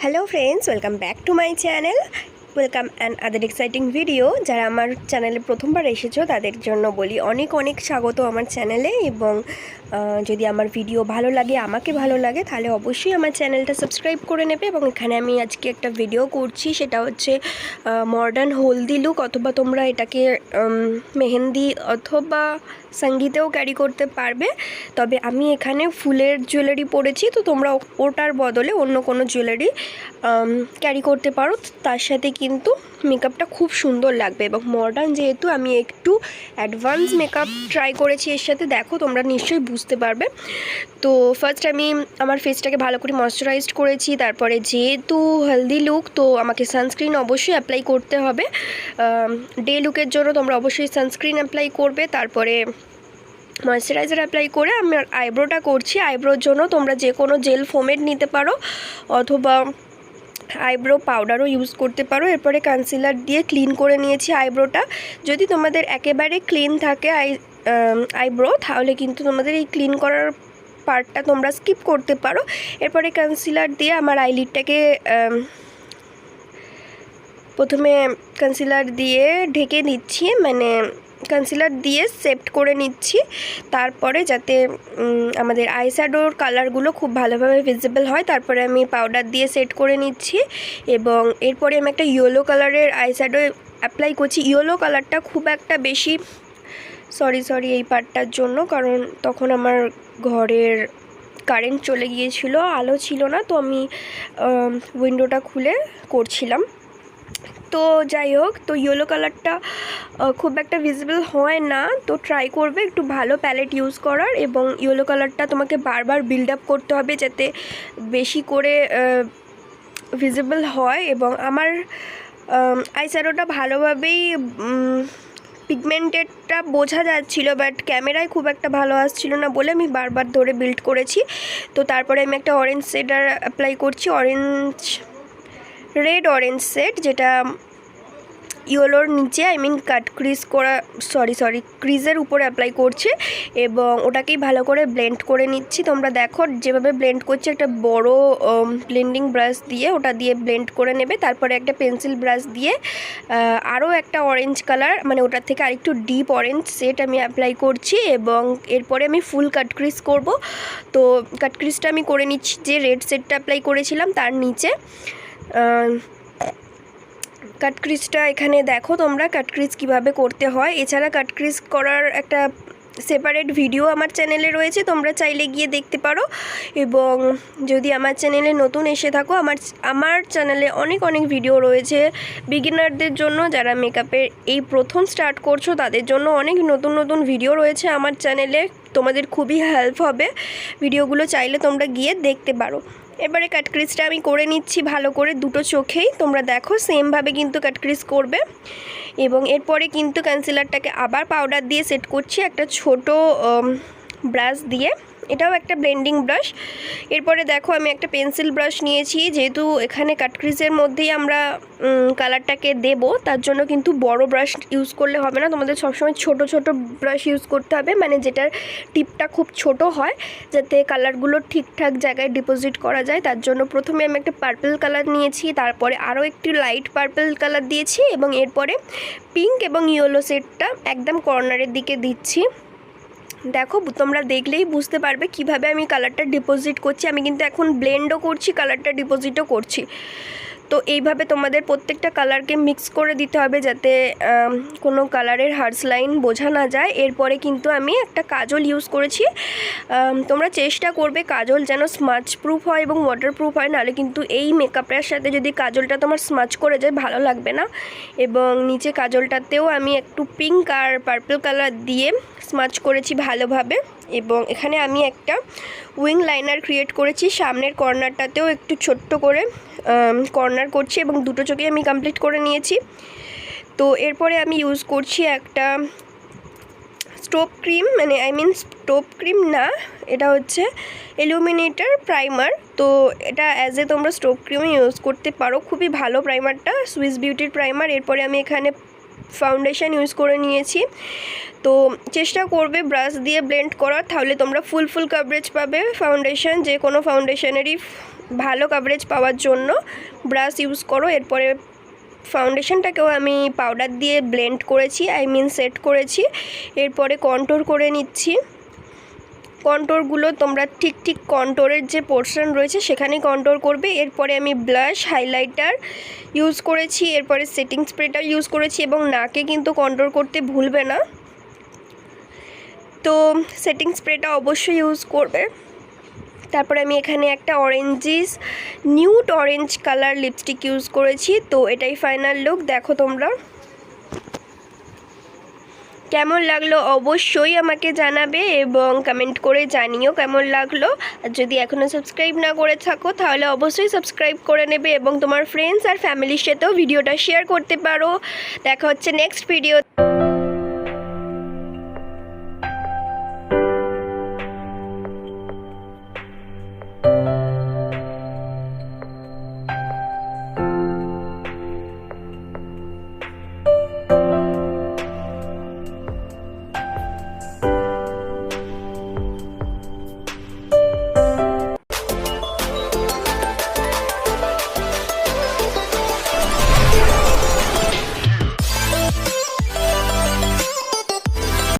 Hello friends welcome back to my channel welcome and other exciting video যারা আমার চ্যানেলে প্রথমবার এসেছো তাদের জন্য বলি অনেক অনেক স্বাগত আমার চ্যানেলে এবং যদি আমার ভিডিও ভালো লাগে আমাকে ভালো লাগে তাহলে অবশ্যই আমার চ্যানেলটা সাবস্ক্রাইব করে নেবে এবং এখানে আমি আজকে একটা ভিডিও করছি সেটা হচ্ছে মডার্ন হলদি লুক অথবা তোমরা এটাকে মেহেন্দি অথবা সঙ্গীতেও ক্যারি করতে পারবে তবে আমি এখানে ফুলের জুয়েলারি পরেছি তো তোমরা ওটার বদলে অন্য কোনো জুয়েলারি ক্যারি করতে পারো তার সাথে কিন্তু মেকআপটা খুব সুন্দর লাগবে এবং মডার্ন যেহেতু আমি একটু অ্যাডভান্স মেকআপ ট্রাই করেছি এর সাথে দেখো তোমরা নিশ্চয়ই বুঝতে পারবে তো ফার্স্ট আমি আমার ফেসটাকে ভালো করে ময়শ্চারাইজড করেছি তারপরে যেহেতু হেলদি লুক তো আমাকে সানস্ক্রিন অবশ্যই অ্যাপ্লাই করতে হবে ডে লুকের জন্য তোমরা অবশ্যই সানস্ক্রিন অ্যাপ্লাই করবে তারপরে ময়শ্চারাইজার অ্যাপ্লাই করে আমি আইব্রোটা করছি আইব্রোর জন্য তোমরা যে কোনো জেল ফোমেড নিতে পারো অথবা আইব্রো পাউডারও ইউজ করতে পারো এরপরে কনসিলার দিয়ে ক্লিন করে নিয়েছি আইব্রোটা যদি তোমাদের একেবারে ক্লিন থাকে আইব্রো তাহলে কিন্তু তোমাদের এই ক্লিন করার পার্টটা তোমরা স্কিপ করতে পারো এরপরে কনসিলার দিয়ে আমার আইলিডটাকে প্রথমে কনসিলার দিয়ে ঢেকে দিচ্ছি মানে কনসিলার দিয়ে সেট করে নিচ্ছি তারপরে যাতে আমাদের আইশ্যাডোর কালারগুলো খুব ভালোভাবে ভিজিবল হয় তারপরে আমি পাউডার দিয়ে সেট করে নিচ্ছি এবং এরপরে আমি একটা ইয়েলো কালারের আইশ্যাডো অ্যাপ্লাই করছি ইয়েলো কালারটা খুব একটা বেশি সরি এই পার্টটার জন্য কারণ তখন আমার ঘরের কারেন্ট চলে গিয়েছিল আলো ছিল না তো আমি উইন্ডোটা খুলে করছিলাম তো যাই হোক তো ইয়েলো কালারটা খুব একটা ভিজিবল হয় না তো ট্রাই করবে একটু ভালো প্যালেট ইউজ করার এবং ইয়েলো কালারটা তোমাকে বারবার বিল্ড আপ করতে হবে যাতে বেশি করে ভিজিবল হয় এবং আমার আইশ্যাডোটা ভালোভাবেই পিগমেন্টেডটা বোঝা যাচ্ছিল বাট ক্যামেরায় খুব একটা ভালো আসছিল না বলে আমি বারবার ধরে বিল্ড করেছি তো তারপরে আমি একটা অরেঞ্জ শেডার অ্যাপ্লাই করছি রেড অরেঞ্জ সেট যেটা ইয়েলোর নিচে কাট ক্রিজ করা ক্রিজের উপরে অ্যাপ্লাই করছি এবং ওটাকেই ভালো করে ব্লেন্ড করে নিচ্ছি তোমরা দেখো যেভাবে ব্লেন্ড করছি একটা বড় ব্লেন্ডিং ব্রাশ দিয়ে ওটা দিয়ে ব্লেন্ড করে নেবে তারপরে একটা পেন্সিল ব্রাশ দিয়ে আরও একটা অরেঞ্জ কালার মানে ওটার থেকে আরেকটু ডিপ অরেঞ্জ সেট আমি অ্যাপ্লাই করছি এবং এরপরে আমি ফুল কাট ক্রিজ করব তো কাট ক্রিজটা আমি করে নিচ্ছি যে রেড সেটটা অ্যাপ্লাই করেছিলাম তার নিচে কাট ক্রিজটা এখানে দেখো তোমরা কাট ক্রিজ কীভাবে করতে হয় এছাড়া কাট ক্রিজ করার একটা সেপারেট ভিডিও আমার চ্যানেলে রয়েছে তোমরা চাইলে গিয়ে দেখতে পারো এবং যদি আমার চ্যানেলে নতুন এসে থাকো আমার চ্যানেলে অনেক ভিডিও রয়েছে বিগিনারদের জন্য যারা মেকআপের এই প্রথম স্টার্ট করছো তাদের জন্য অনেক নতুন ভিডিও রয়েছে আমার চ্যানেলে তোমাদের খুবই হেল্প হবে ভিডিওগুলো চাইলে তোমরা গিয়ে দেখতে পারো এবারে কাট ক্রিজটা আমি করে নিচ্ছি ভালো করে দুটো চোখেই তোমরা দেখো সেমভাবে কিন্তু কাট ক্রিজ করবে এবং এরপরে কিন্তু কনসিলারটাকে আবার পাউডার দিয়ে সেট করছি একটা ছোট ব্রাশ দিয়ে এটাও একটা ব্লেন্ডিং ব্রাশ এরপরে দেখো আমি একটা পেন্সিল ব্রাশ নিয়েছি যেহেতু এখানে কাট ক্রিজের মধ্যেই আমরা কালারটাকে দেব তার জন্য কিন্তু বড় ব্রাশ ইউজ করলে হবে না তোমাদের সবসময় ছোট ব্রাশ ইউজ করতে হবে মানে যেটার টিপটা খুব ছোট হয় যাতে কালারগুলো ঠিকঠাক জায়গায় ডিপোজিট করা যায় তার জন্য প্রথমে আমি একটা পার্পল কালার নিয়েছি তারপরে আরও একটি লাইট পার্পল কালার দিয়েছি এবং এরপরে পিঙ্ক এবং ইয়েলো সেটটা একদম কর্নারের দিকে দিচ্ছি দেখো তোমরা দেখলেই বুঝতে পারবে কিভাবে আমি কালারটা ডিপোজিট করছি আমি কিন্তু এখন ব্লেন্ডও করছি কালারটা ডিপোজিটও করছি তো এইভাবে তোমাদের প্রত্যেকটা কালারকে মিক্স করে দিতে হবে যাতে কোনো কালারের হার্স লাইন বোঝা না যায় এরপরে কিন্তু আমি একটা কাজল ইউজ করেছি তোমরা চেষ্টা করবে কাজল যেন স্মাচ প্রুফ হয় এবং ওয়াটারপ্রুফ হয় নাহলে কিন্তু এই মেকআপটার সাথে যদি কাজলটা তোমার স্মাচ করে যায় ভালো লাগবে না এবং নিচে কাজলটাতেও আমি একটু পিঙ্ক আর পার্পল কালার দিয়ে স্মাচ করেছি ভালোভাবে এবং এখানে আমি একটা উইং লাইনার ক্রিয়েট করেছি সামনের কর্নারটাতেও একটু ছোট্ট করে কর্নার করছি এবং দুটো চোখে আমি কমপ্লিট করে নিয়েছি তো এরপরে আমি ইউজ করছি একটা স্টোভ ক্রিম মানে স্টোভ ক্রিম না এটা হচ্ছে ইলুমিনেটর প্রাইমার তো এটা অ্যাজ এ তোমরা স্টোভ ক্রিমও ইউজ করতে পারো খুবই ভালো প্রাইমারটা সুইস বিউটির প্রাইমার এরপরে আমি এখানে ফাউন্ডেশন ইউজ করে নিয়েছি তো চেষ্টা করবে ব্রাশ দিয়ে ব্লেন্ড করার তাহলে তোমরা ফুল কভারেজ পাবে ফাউন্ডেশন যে কোনো ফাউন্ডেশনেরই ভালো কভারেজ পাওয়ার জন্য ব্রাশ ইউজ করো। এরপরে ফাউন্ডেশনটাকেও আমি পাউডার দিয়ে ব্লেন্ড করেছি, সেট করেছি। এরপরে কন্ট্রোল করে নিচ্ছি। কন্ট্রোলগুলো তোমরা ঠিক কন্ট্রোলের যে পোর্শন রয়েছে সেখানেই কন্ট্রোল করবে। এরপরে আমি ব্লাশ, হাইলাইটার ইউজ করেছি, এরপরে সেটিং স্প্রেটা ইউজ করেছি এবং নাকে কিন্তু কন্ট্রোল করতে ভুলবে না। তো সেটিং স্প্রেটা অবশ্যই ইউজ করবে। তারপরে আমি এখানে একটা nude orange colour lipstick use করেছি। তো এটাই ফাইনাল লুক। দেখো তোমরা কেমন লাগলো অবশ্যই আমাকে জানাবে এবং কমেন্ট করে জানিও কেমন লাগলো। আর যদি এখনও সাবস্ক্রাইব না করে থাকো তাহলে অবশ্যই সাবস্ক্রাইব করে নেবে এবং তোমার ফ্রেন্ডস আর ফ্যামিলির সাথেও ভিডিওটা শেয়ার করতে পারো। দেখা হচ্ছে নেক্সট ভিডিও।